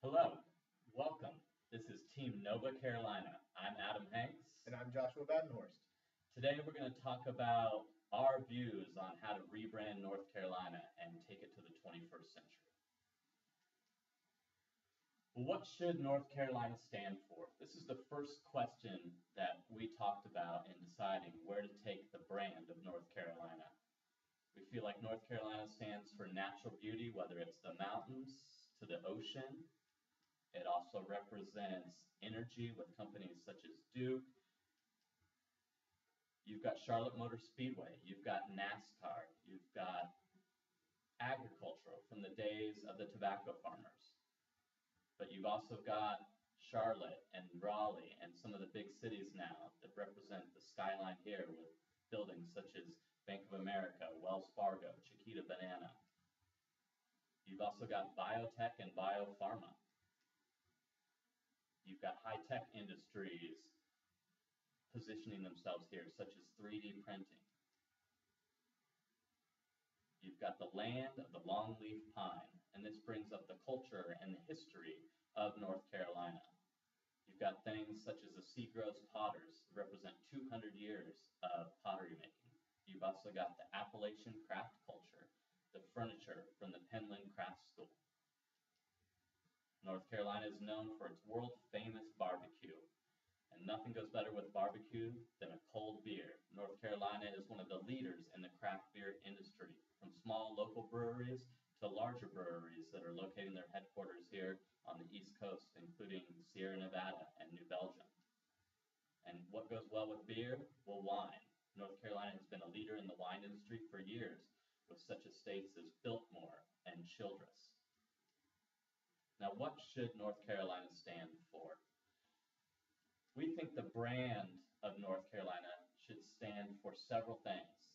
Hello, welcome. This is Team Nova Carolina. I'm Adam Hanks. And I'm Joshua Badenhorst. Today we're going to talk about our views on how to rebrand North Carolina and take it to the 21st century. What should North Carolina stand for? This is the first question that we talked about in deciding where to take the brand of North Carolina. We feel like North Carolina stands for natural beauty, whether it's the mountains to the ocean. It also represents energy with companies such as Duke. You've got Charlotte Motor Speedway. You've got NASCAR. You've got agricultural from the days of the tobacco farmers. But you've also got Charlotte and Raleigh and some of the big cities now that represent the skyline here with buildings such as Bank of America, Wells Fargo, Chiquita Banana. You've also got biotech and biopharma. You've got high-tech industries positioning themselves here, such as 3D printing. You've got the land of the longleaf pine, and this brings up the culture and the history of North Carolina. You've got things such as the Seagroves Potters, that represent 200 years of pottery making. You've also got the Appalachian craft culture, the furniture from the Penland Craft School. North Carolina is known for its world-famous barbecue, and nothing goes better with barbecue than a cold beer. North Carolina is one of the leaders in the craft beer industry, from small local breweries to larger breweries that are locating their headquarters here on the East Coast, including Sierra Nevada and New Belgium. And what goes well with beer? Well, wine. North Carolina has been a leader in the wine industry for years, with such estates as Biltmore and Childress. Now, what should North Carolina stand for? We think the brand of North Carolina should stand for several things.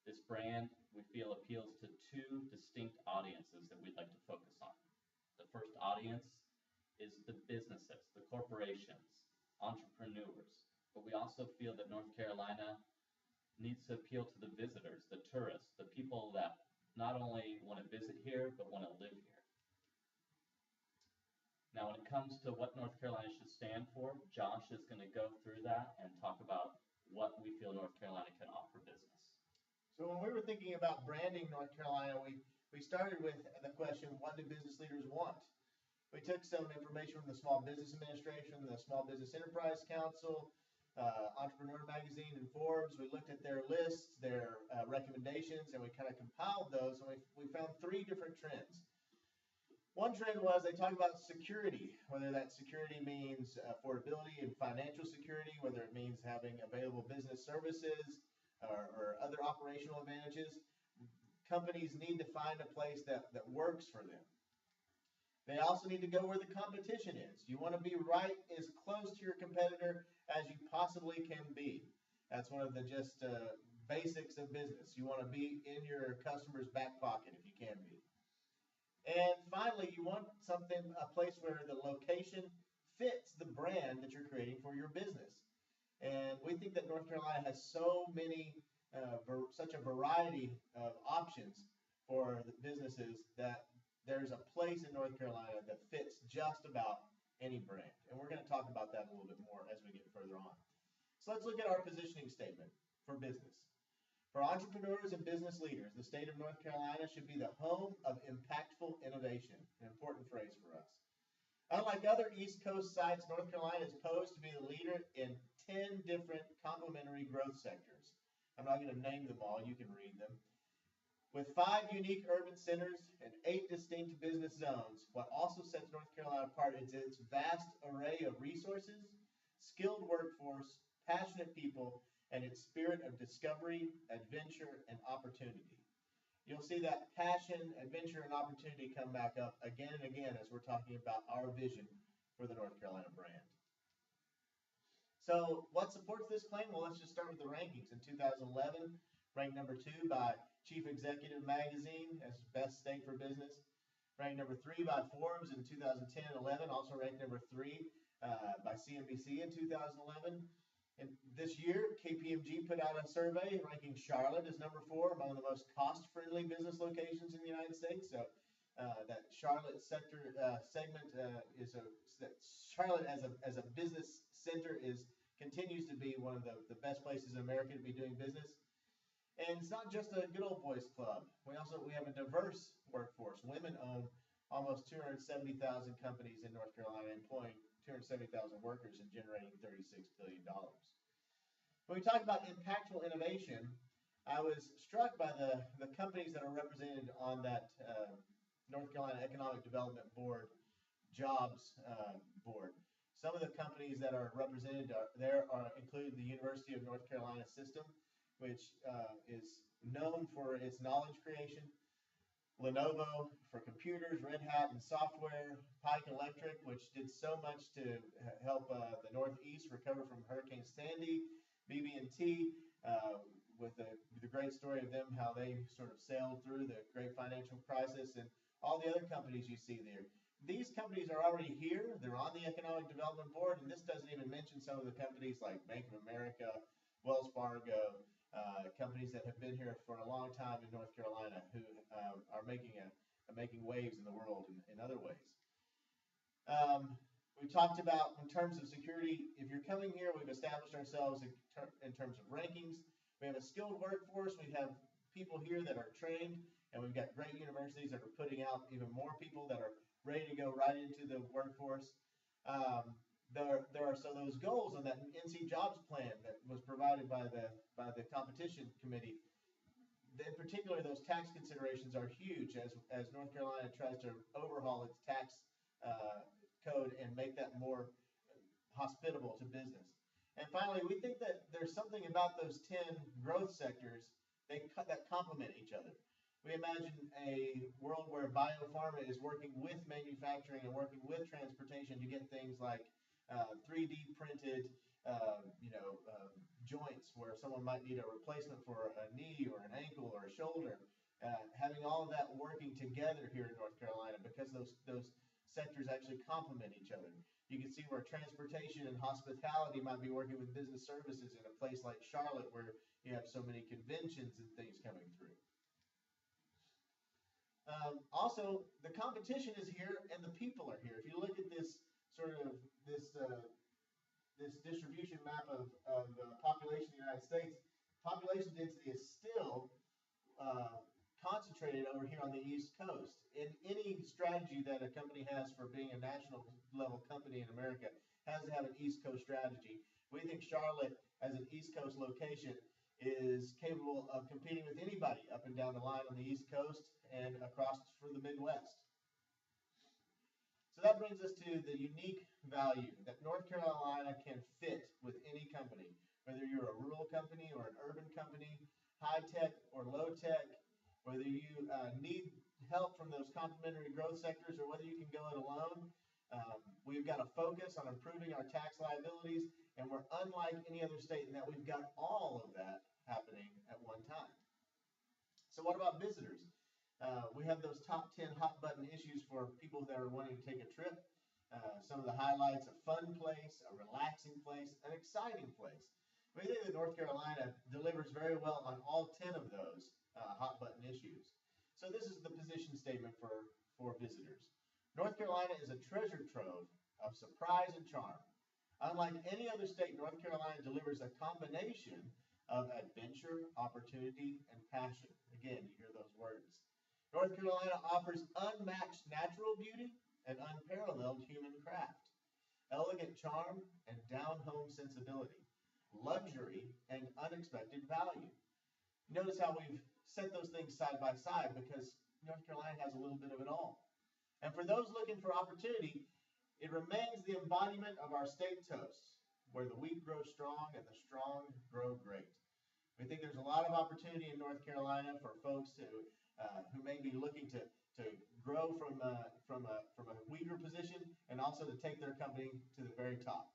This brand, we feel, appeals to two distinct audiences that we'd like to focus on. The first audience is the businesses, the corporations, entrepreneurs. But we also feel that North Carolina needs to appeal to the visitors, the tourists, the people that not only want to visit here, but want to live here. Now, when it comes to what North Carolina should stand for, Josh is going to go through that and talk about what we feel North Carolina can offer business. So when we were thinking about branding North Carolina, we started with the question, what do business leaders want? We took some information from the Small Business Administration, the Small Business Enterprise Council, Entrepreneur Magazine, and Forbes. We looked at their lists, their recommendations, and we kind of compiled those, and we found three different trends. One trend was they talk about security, whether that security means affordability and financial security, whether it means having available business services or other operational advantages. Companies need to find a place that works for them. They also need to go where the competition is. You want to be right as close to your competitor as you possibly can be. That's one of the basics of business. You want to be in your customer's back pocket if you can be. And finally, you want a place where the location fits the brand that you're creating for your business. And we think that North Carolina has such a variety of options for the businesses that there's a place in North Carolina that fits just about any brand. And we're going to talk about that a little bit more as we get further on. So let's look at our positioning statement for business. For entrepreneurs and business leaders, the state of North Carolina should be the home of impactful innovation, an important phrase for us. Unlike other East Coast sites, North Carolina is posed to be the leader in 10 different complementary growth sectors. I'm not going to name them all, you can read them. With 5 unique urban centers and 8 distinct business zones, what also sets North Carolina apart is its vast array of resources, skilled workforce, passionate people, and its spirit of discovery, adventure, and opportunity. You'll see that passion, adventure, and opportunity come back up again and again as we're talking about our vision for the North Carolina brand. So what supports this claim? Well, let's just start with the rankings. In 2011, ranked number 2 by Chief Executive Magazine as best state for business. Ranked number 3 by Forbes in 2010-11, also ranked number 3 by CNBC in 2011. And this year, KPMG put out a survey ranking Charlotte as number 4 among the most cost-friendly business locations in the United States. So that Charlotte sector segment is that Charlotte as a business center continues to be one of the best places in America to be doing business. And it's not just a good old boys club. We have a diverse workforce. Women own almost 270,000 companies in North Carolina, employing 270,000 workers and generating $36 billion. When we talk about impactful innovation, I was struck by the companies that are represented on that North Carolina Economic Development Board jobs board. Some of the companies that are represented include the University of North Carolina System, which is known for its knowledge creation, Lenovo for computers, Red Hat and software, Pike Electric, which did so much to help the Northeast recover from Hurricane Sandy, BB&T, with the great story of them, how they sort of sailed through the great financial crisis, and all the other companies you see there. These companies are already here. They're on the Economic Development Board, and this doesn't even mention some of the companies like Bank of America, Wells Fargo, companies that have been here for a long time in North Carolina who are making waves in the world in other ways. We talked about in terms of security. If you're coming here, we've established ourselves in terms of rankings. We have a skilled workforce. We have people here that are trained, and we've got great universities that are putting out even more people that are ready to go right into the workforce. There are so those goals on that NC Jobs plan that was provided by the competition committee. In particular, those tax considerations are huge as North Carolina tries to overhaul its tax code and make that more hospitable to business. And finally, we think that there's something about those 10 growth sectors that complement each other. We imagine a world where biopharma is working with manufacturing and working with transportation to get things like 3D printed, joints where someone might need a replacement for a knee or an ankle or a shoulder. Having all of that working together here in North Carolina, because those sectors actually complement each other. You can see where transportation and hospitality might be working with business services in a place like Charlotte, where you have so many conventions and things coming through. Also, the competition is here and the people are here. If you look at this this distribution map of population in the United States, population density is still concentrated over here on the East Coast. In any strategy that a company has for being a national level company in America has to have an East Coast strategy. We think Charlotte, as an East Coast location, is capable of competing with anybody up and down the line on the East Coast and across for the Midwest. So that brings us to the unique value that North Carolina can fit with any company, whether you're a rural company or an urban company, high tech or low tech, whether you need help from those complementary growth sectors or whether you can go it alone. We've got a focus on improving our tax liabilities, and we're unlike any other state in that we've got all of that happening at one time. So what about visitors? We have those top 10 hot button issues for people that are wanting to take a trip. Some of the highlights: a fun place, a relaxing place, an exciting place. We think that North Carolina delivers very well on all 10 of those hot button issues. So this is the position statement for visitors. North Carolina is a treasure trove of surprise and charm. Unlike any other state, North Carolina delivers a combination of adventure, opportunity, and passion. Again, you hear those words. North Carolina offers unmatched natural beauty and unparalleled human craft, elegant charm and down-home sensibility, luxury and unexpected value. Notice how we've set those things side by side because North Carolina has a little bit of it all. And for those looking for opportunity, it remains the embodiment of our state toast, where the weak grow strong and the strong grow great. We think there's a lot of opportunity in North Carolina for folks who may be looking to grow from a weaker position and also to take their company to the very top.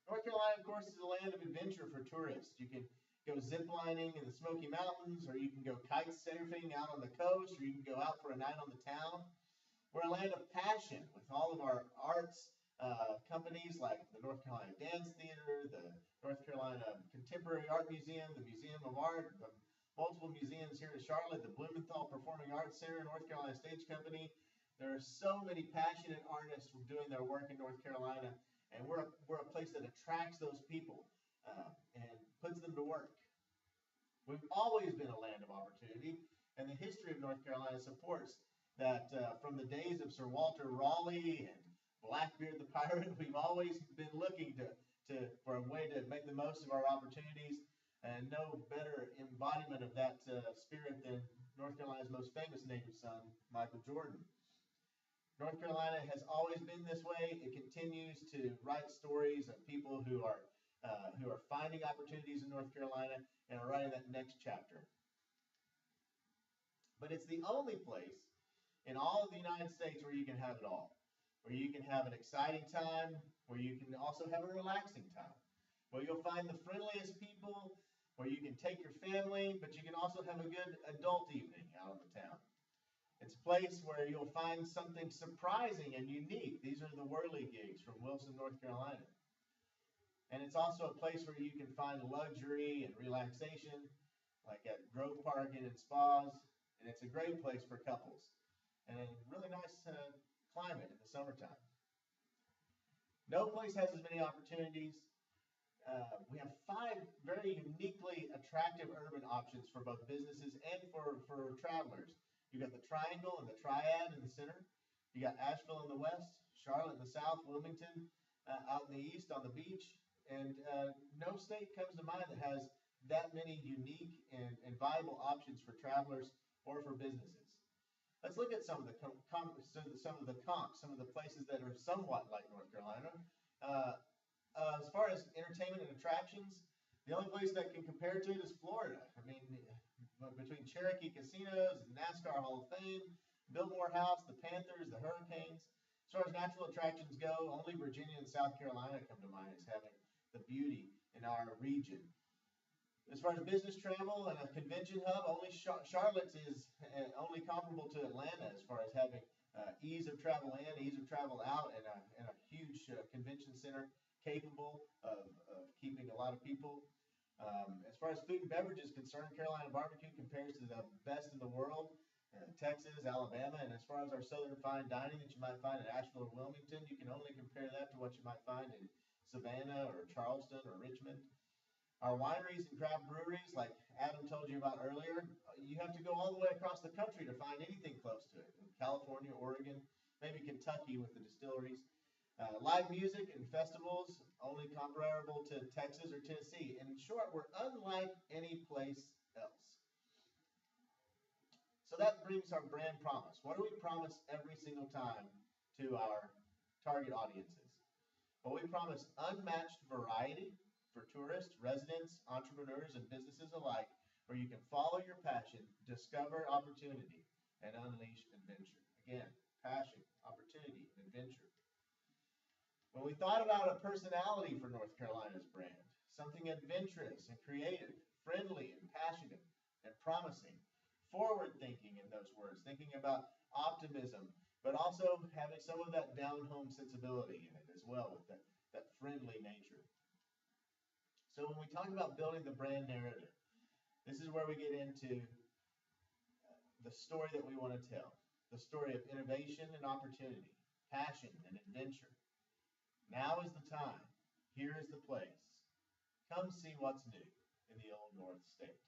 North Carolina, of course, is a land of adventure for tourists. You can go ziplining in the Smoky Mountains, or you can go kite surfing out on the coast, or you can go out for a night on the town. We're a land of passion with all of our arts companies like the North Carolina Dance Theater, the North Carolina Contemporary Art Museum, the Museum of Art, the multiple museums here in Charlotte, the Blumenthal Performing Arts Center, North Carolina Stage Company. There are so many passionate artists doing their work in North Carolina, and we're a place that attracts those people and puts them to work. We've always been a land of opportunity, and the history of North Carolina supports that from the days of Sir Walter Raleigh and Blackbeard the Pirate, we've always been looking for a way to make the most of our opportunities, and no better embodiment of that spirit than North Carolina's most famous native son, Michael Jordan. North Carolina has always been this way. It continues to write stories of people who are finding opportunities in North Carolina and are writing that next chapter. But it's the only place in all of the United States where you can have it all, where you can have an exciting time, where you can also have a relaxing time, where you'll find the friendliest people, where you can take your family, but you can also have a good adult evening out in the town. It's a place where you'll find something surprising and unique. These are the Whirly gigs from Wilson, North Carolina. And it's also a place where you can find luxury and relaxation, like at Grove Park and in spas. And it's a great place for couples. And a really nice climate in the summertime. No place has as many opportunities. We have 5 very uniquely attractive urban options for both businesses and for travelers. You got the Triangle and the Triad in the center. You got Asheville in the west, Charlotte in the south, Wilmington out in the east on the beach. And no state comes to mind that has that many unique and viable options for travelers or for businesses. Let's look at some of the comps, some of the places that are somewhat like North Carolina. As far as entertainment and attractions, the only place that can compare to it is Florida. I mean, between Cherokee Casinos, NASCAR Hall of Fame, Biltmore House, the Panthers, the Hurricanes. As far as natural attractions go, only Virginia and South Carolina come to mind as having the beauty in our region. As far as business travel and a convention hub, only Charlotte is only comparable to Atlanta as far as having ease of travel in, ease of travel out, and a huge convention center capable of keeping a lot of people. As far as food and beverage is concerned, Carolina barbecue compares to the best in the world. Texas, Alabama, and as far as our southern fine dining that you might find in Asheville or Wilmington, you can only compare that to what you might find in Savannah or Charleston or Richmond. Our wineries and craft breweries, like Adam told you about earlier, you have to go all the way across the country to find anything close to it. In California, Oregon, maybe Kentucky with the distilleries. Live music and festivals, only comparable to Texas or Tennessee. In short, we're unlike any place else. So that brings our brand promise. What do we promise every single time to our target audiences? Well, we promise unmatched variety for tourists, residents, entrepreneurs, and businesses alike, where you can follow your passion, discover opportunity, and unleash adventure. Again, passion, opportunity, and adventure. When we thought about a personality for North Carolina's brand, something adventurous and creative, friendly and passionate and promising, forward-thinking in those words, thinking about optimism, but also having some of that down-home sensibility in it as well, with that friendly nature. So when we talk about building the brand narrative, this is where we get into the story that we want to tell, the story of innovation and opportunity, passion and adventure. Now is the time. Here is the place. Come see what's new in the Old North State.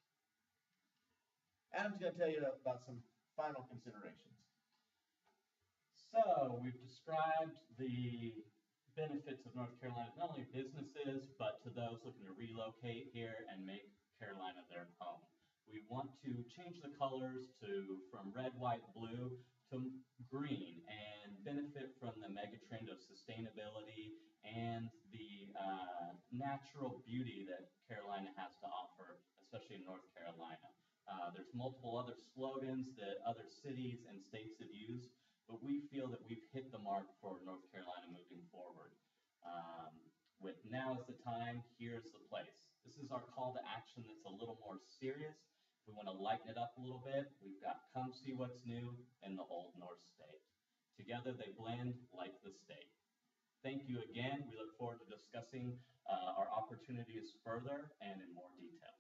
Adam's going to tell you about some final considerations. So we've described the benefits of North Carolina, not only businesses, but to those looking to relocate here and make Carolina their home. We want to change the colors from red, white, blue to green and benefit from the mega trend of sustainability and the natural beauty that Carolina has to offer, especially in North Carolina. There's multiple other slogans that other cities and states have used, but we feel that we've hit the mark for North Carolina moving forward. With now is the time, here's the place. This is our call to action that's a little more serious. We want to lighten it up a little bit. We've got come see what's new in the Old North State. Together they blend like the state. Thank you again. We look forward to discussing our opportunities further and in more detail.